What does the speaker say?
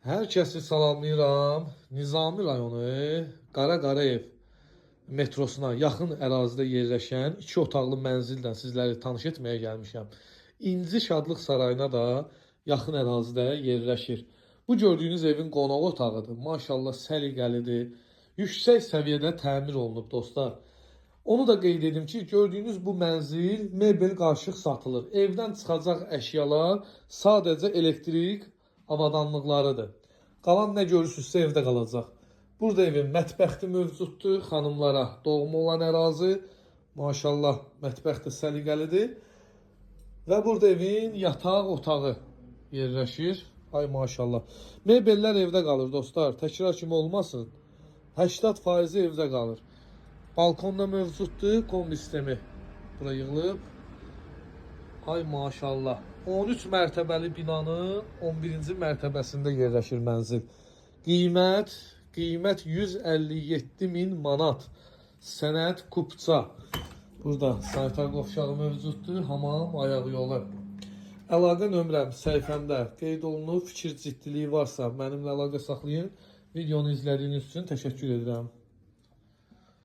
Hər kəsi salamlayıram. Nizami rayonu Qara metrosuna yaxın ərazidə yerləşən 2 otaqlı mənzildən sizləri tanış etməyə gəlmişəm. İnci Şadlıq Sarayına da yaxın ərazidə yerləşir. Bu gördüyünüz evin qonaq otağıdır. Maşallah səliqəlidir. Yüksək səviyyədə təmir olunub dostlar. Onu da qeyd edim ki, gördüyünüz bu mənzil mebel qarışıq satılır. Evdən çıxacaq əşyalar sadəcə elektrik avadanlıqlarıdır. Qalan nə görürsünüzsə evdə qalacaq. Burada evin mətbəxi mövcuddur. Xanımlara doğma olan ərazi. Maşallah mətbəx də səliqəlidir. Və burada evin yataq otağı yerləşir. Ay maşallah. Mebellər evdə qalır dostlar. Təkrar kimi olmasın. 80% evdə qalır. Balkonda mövcuddur. Kombi sistemi bura yığılıb. Ay maşallah. 13 mərtəbəli binanın 11-ci mərtəbəsində yerləşir mənzil. Qiymət 157.000 manat. Sənəd kupça. Burada sanitar qovşağı mövcuddur. Hamam, ayaq yolu. Əlaqə nömrəm səhifəmdə qeyd olunub. Fikir ciddiliyi varsa mənimlə əlaqə saxlayın. Videonu izlədiyiniz üçün təşəkkür edirəm.